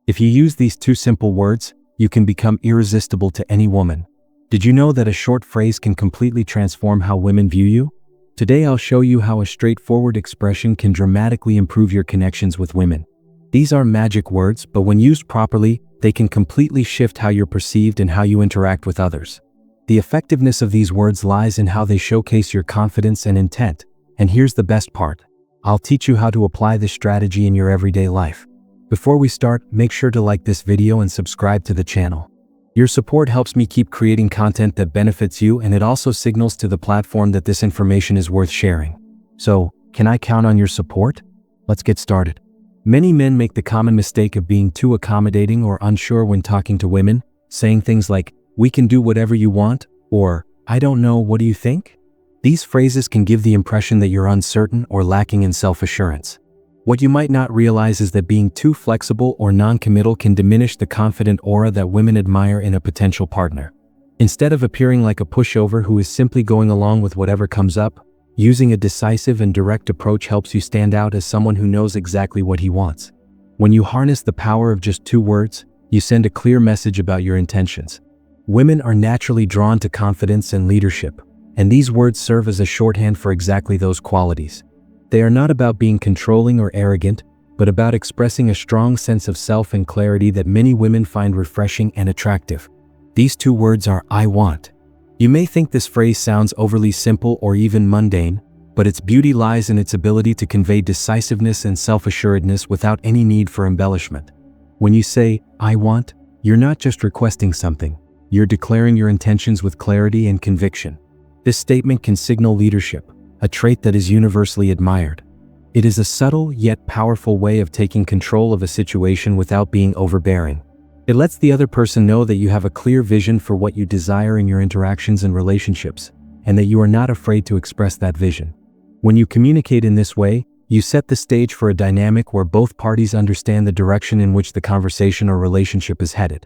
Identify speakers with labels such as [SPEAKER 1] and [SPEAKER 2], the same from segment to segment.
[SPEAKER 1] If you use these two simple words, you can become irresistible to any woman. Did you know that a short phrase can completely transform how women view you? Today I'll show you how a straightforward expression can dramatically improve your connections with women. These are magic words, but when used properly, they can completely shift how you're perceived and how you interact with others. The effectiveness of these words lies in how they showcase your confidence and intent. And here's the best part. I'll teach you how to apply this strategy in your everyday life. Before we start, make sure to like this video and subscribe to the channel. Your support helps me keep creating content that benefits you, and it also signals to the platform that this information is worth sharing. So, can I count on your support? Let's get started. Many men make the common mistake of being too accommodating or unsure when talking to women, saying things like, "We can do whatever you want," or "I don't know, what do you think?" These phrases can give the impression that you're uncertain or lacking in self-assurance. What you might not realize is that being too flexible or non-committal can diminish the confident aura that women admire in a potential partner. Instead of appearing like a pushover who is simply going along with whatever comes up, using a decisive and direct approach helps you stand out as someone who knows exactly what he wants. When you harness the power of just two words, you send a clear message about your intentions. Women are naturally drawn to confidence and leadership, and these words serve as a shorthand for exactly those qualities. They are not about being controlling or arrogant, but about expressing a strong sense of self and clarity that many women find refreshing and attractive. These two words are "I want." You may think this phrase sounds overly simple or even mundane, but its beauty lies in its ability to convey decisiveness and self-assuredness without any need for embellishment. When you say, "I want," you're not just requesting something, you're declaring your intentions with clarity and conviction. This statement can signal leadership, a trait that is universally admired. It is a subtle yet powerful way of taking control of a situation without being overbearing. It lets the other person know that you have a clear vision for what you desire in your interactions and relationships, and that you are not afraid to express that vision. When you communicate in this way, you set the stage for a dynamic where both parties understand the direction in which the conversation or relationship is headed.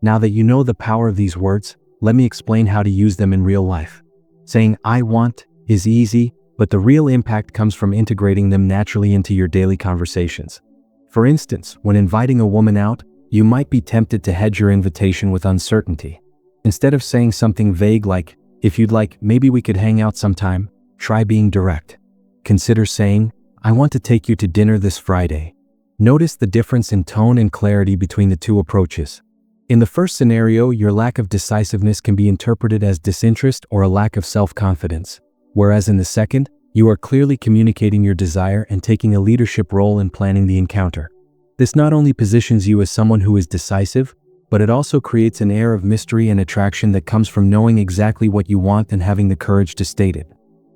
[SPEAKER 1] Now that you know the power of these words, let me explain how to use them in real life. Saying "I want" is easy, but the real impact comes from integrating them naturally into your daily conversations. For instance, when inviting a woman out, you might be tempted to hedge your invitation with uncertainty. Instead of saying something vague like, "If you'd like, maybe we could hang out sometime," try being direct. Consider saying, "I want to take you to dinner this Friday." Notice the difference in tone and clarity between the two approaches. In the first scenario, your lack of decisiveness can be interpreted as disinterest or a lack of self-confidence, whereas in the second, you are clearly communicating your desire and taking a leadership role in planning the encounter. This not only positions you as someone who is decisive, but it also creates an air of mystery and attraction that comes from knowing exactly what you want and having the courage to state it.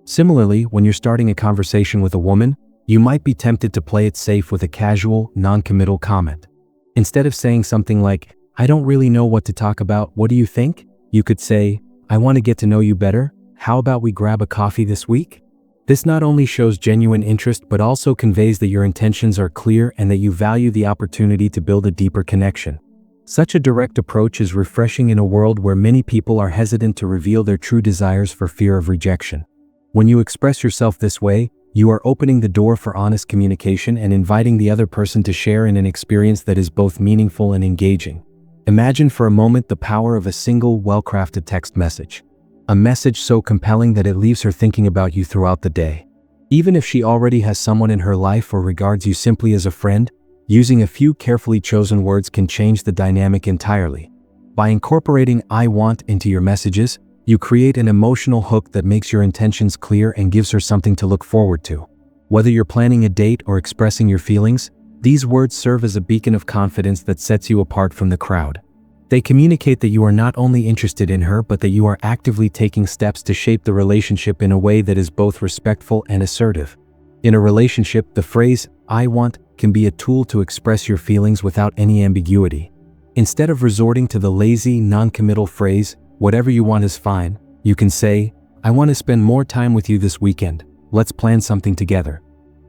[SPEAKER 1] Similarly, when you're starting a conversation with a woman, you might be tempted to play it safe with a casual, non-committal comment. Instead of saying something like, "I don't really know what to talk about, what do you think?" you could say, "I want to get to know you better. How about we grab a coffee this week?" This not only shows genuine interest but also conveys that your intentions are clear and that you value the opportunity to build a deeper connection. Such a direct approach is refreshing in a world where many people are hesitant to reveal their true desires for fear of rejection. When you express yourself this way, you are opening the door for honest communication and inviting the other person to share in an experience that is both meaningful and engaging. Imagine for a moment the power of a single, well-crafted text message. A message so compelling that it leaves her thinking about you throughout the day. Even if she already has someone in her life or regards you simply as a friend, using a few carefully chosen words can change the dynamic entirely. By incorporating "I want" into your messages, you create an emotional hook that makes your intentions clear and gives her something to look forward to. Whether you're planning a date or expressing your feelings, these words serve as a beacon of confidence that sets you apart from the crowd. They communicate that you are not only interested in her but that you are actively taking steps to shape the relationship in a way that is both respectful and assertive. In a relationship, the phrase "I want" can be a tool to express your feelings without any ambiguity. Instead of resorting to the lazy, non-committal phrase, "Whatever you want is fine," you can say, "I want to spend more time with you this weekend. Let's plan something together."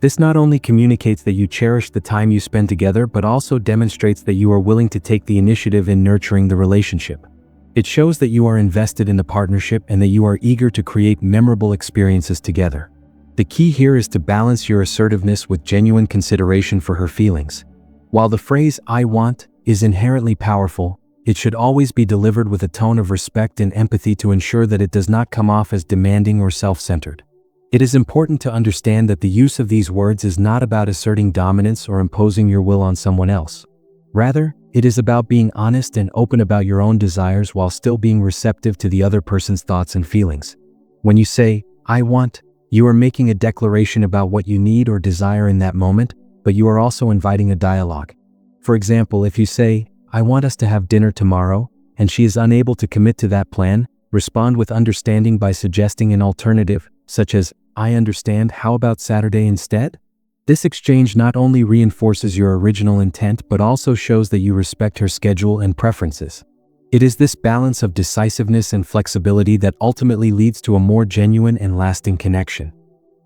[SPEAKER 1] This not only communicates that you cherish the time you spend together, but also demonstrates that you are willing to take the initiative in nurturing the relationship. It shows that you are invested in the partnership and that you are eager to create memorable experiences together. The key here is to balance your assertiveness with genuine consideration for her feelings. While the phrase "I want" is inherently powerful, it should always be delivered with a tone of respect and empathy to ensure that it does not come off as demanding or self-centered. It is important to understand that the use of these words is not about asserting dominance or imposing your will on someone else. Rather, it is about being honest and open about your own desires while still being receptive to the other person's thoughts and feelings. When you say, "I want," you are making a declaration about what you need or desire in that moment, but you are also inviting a dialogue. For example, if you say, "I want us to have dinner tomorrow," and she is unable to commit to that plan, respond with understanding by suggesting an alternative, such as, "I understand, how about Saturday instead?" This exchange not only reinforces your original intent but also shows that you respect her schedule and preferences. It is this balance of decisiveness and flexibility that ultimately leads to a more genuine and lasting connection.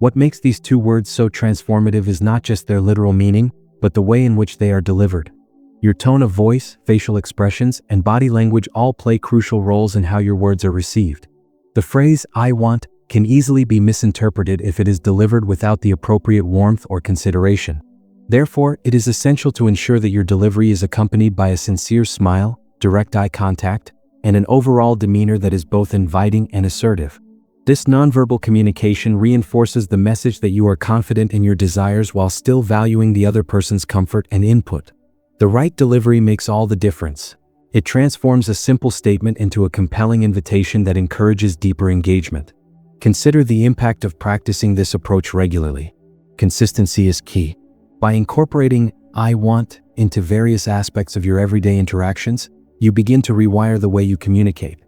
[SPEAKER 1] What makes these two words so transformative is not just their literal meaning, but the way in which they are delivered. Your tone of voice, facial expressions, and body language all play crucial roles in how your words are received. The phrase "I want" can easily be misinterpreted if it is delivered without the appropriate warmth or consideration. Therefore, it is essential to ensure that your delivery is accompanied by a sincere smile, direct eye contact, and an overall demeanor that is both inviting and assertive. This nonverbal communication reinforces the message that you are confident in your desires while still valuing the other person's comfort and input. The right delivery makes all the difference. It transforms a simple statement into a compelling invitation that encourages deeper engagement. Consider the impact of practicing this approach regularly. Consistency is key. By incorporating "I want" into various aspects of your everyday interactions, you begin to rewire the way you communicate.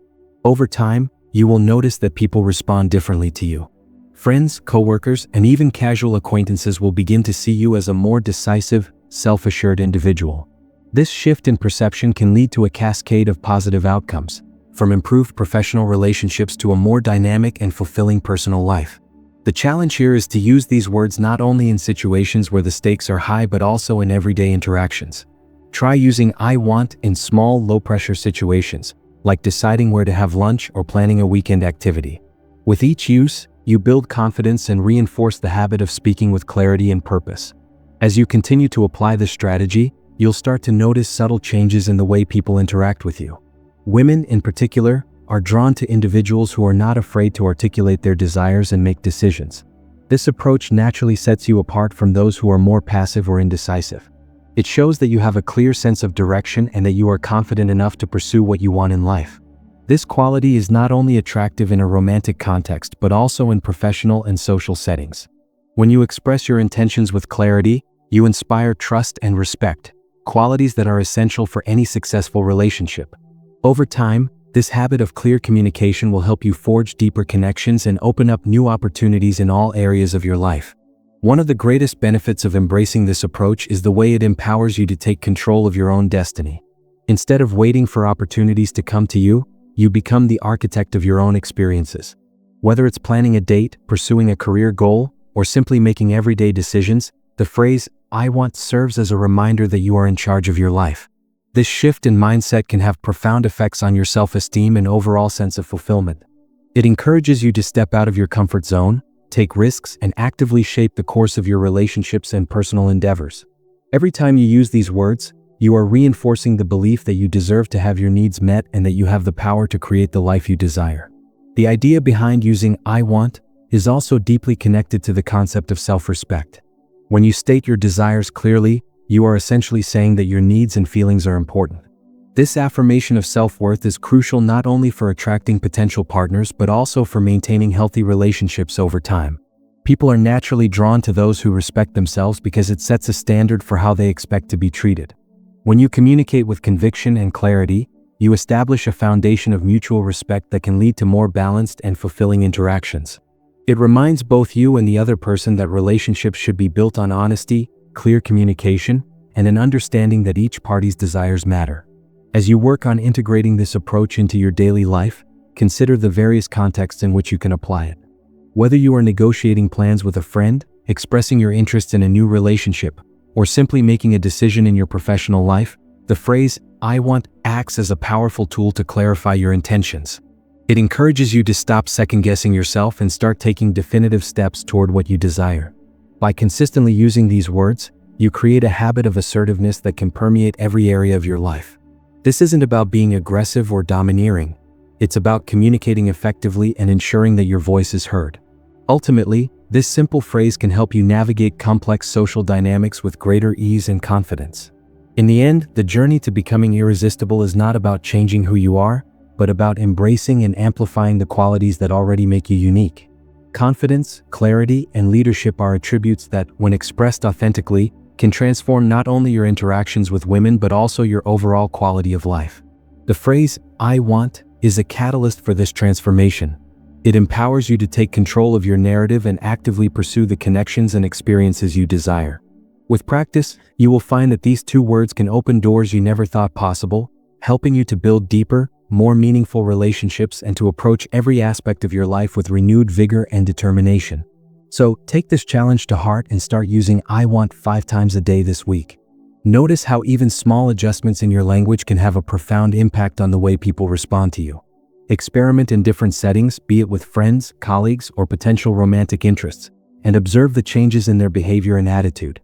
[SPEAKER 1] Over time, you will notice that people respond differently to you. Friends, coworkers, and even casual acquaintances will begin to see you as a more decisive, self-assured individual. This shift in perception can lead to a cascade of positive outcomes, from improved professional relationships to a more dynamic and fulfilling personal life. The challenge here is to use these words not only in situations where the stakes are high but also in everyday interactions. Try using "I want" in small, low-pressure situations, like deciding where to have lunch or planning a weekend activity. With each use, you build confidence and reinforce the habit of speaking with clarity and purpose. As you continue to apply this strategy, you'll start to notice subtle changes in the way people interact with you. Women, in particular, are drawn to individuals who are not afraid to articulate their desires and make decisions. This approach naturally sets you apart from those who are more passive or indecisive. It shows that you have a clear sense of direction and that you are confident enough to pursue what you want in life. This quality is not only attractive in a romantic context but also in professional and social settings. When you express your intentions with clarity, you inspire trust and respect, qualities that are essential for any successful relationship. Over time, this habit of clear communication will help you forge deeper connections and open up new opportunities in all areas of your life. One of the greatest benefits of embracing this approach is the way it empowers you to take control of your own destiny. Instead of waiting for opportunities to come to you, you become the architect of your own experiences. Whether it's planning a date, pursuing a career goal, or simply making everyday decisions, the phrase "I want" serves as a reminder that you are in charge of your life. This shift in mindset can have profound effects on your self-esteem and overall sense of fulfillment. It encourages you to step out of your comfort zone, take risks, and actively shape the course of your relationships and personal endeavors. Every time you use these words, you are reinforcing the belief that you deserve to have your needs met and that you have the power to create the life you desire. The idea behind using "I want" is also deeply connected to the concept of self-respect. When you state your desires clearly, you are essentially saying that your needs and feelings are important. This affirmation of self-worth is crucial not only for attracting potential partners but also for maintaining healthy relationships over time. People are naturally drawn to those who respect themselves because it sets a standard for how they expect to be treated. When you communicate with conviction and clarity, you establish a foundation of mutual respect that can lead to more balanced and fulfilling interactions. It reminds both you and the other person that relationships should be built on honesty, clear communication, and an understanding that each party's desires matter. As you work on integrating this approach into your daily life, consider the various contexts in which you can apply it. Whether you are negotiating plans with a friend, expressing your interest in a new relationship, or simply making a decision in your professional life, the phrase "I want" acts as a powerful tool to clarify your intentions. It encourages you to stop second-guessing yourself and start taking definitive steps toward what you desire. By consistently using these words, You create a habit of assertiveness that can permeate every area of your life. This isn't about being aggressive or domineering. It's about communicating effectively and ensuring that your voice is heard. Ultimately, this simple phrase can help you navigate complex social dynamics with greater ease and confidence. In the end, the journey to becoming irresistible is not about changing who you are, but about embracing and amplifying the qualities that already make you unique. Confidence, clarity, and leadership are attributes that, when expressed authentically, can transform not only your interactions with women but also your overall quality of life. The phrase, "I want," is a catalyst for this transformation. It empowers you to take control of your narrative and actively pursue the connections and experiences you desire. With practice, you will find that these two words can open doors you never thought possible, helping you to build deeper, more meaningful relationships and to approach every aspect of your life with renewed vigor and determination. So, take this challenge to heart and start using "I want" 5 times a day this week. Notice how even small adjustments in your language can have a profound impact on the way people respond to you. Experiment in different settings, be it with friends, colleagues, or potential romantic interests, and observe the changes in their behavior and attitude.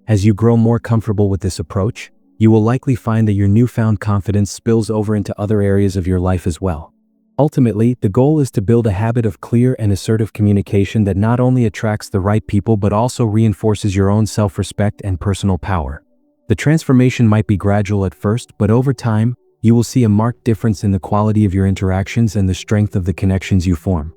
[SPEAKER 1] As you grow more comfortable with this approach, you will likely find that your newfound confidence spills over into other areas of your life as well. Ultimately, the goal is to build a habit of clear and assertive communication that not only attracts the right people but also reinforces your own self-respect and personal power. The transformation might be gradual at first, but over time, you will see a marked difference in the quality of your interactions and the strength of the connections you form.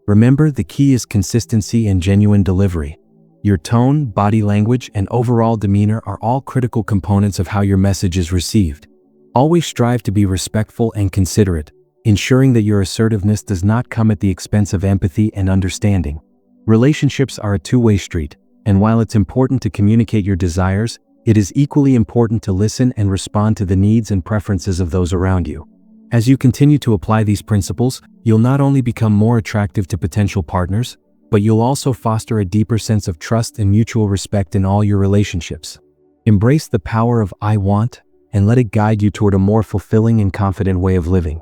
[SPEAKER 1] Remember, the key is consistency and genuine delivery. Your tone, body language, and overall demeanor are all critical components of how your message is received. Always strive to be respectful and considerate, ensuring that your assertiveness does not come at the expense of empathy and understanding. Relationships are a two-way street, and while it's important to communicate your desires, it is equally important to listen and respond to the needs and preferences of those around you. As you continue to apply these principles, you'll not only become more attractive to potential partners, but you'll also foster a deeper sense of trust and mutual respect in all your relationships. Embrace the power of "I want" and let it guide you toward a more fulfilling and confident way of living.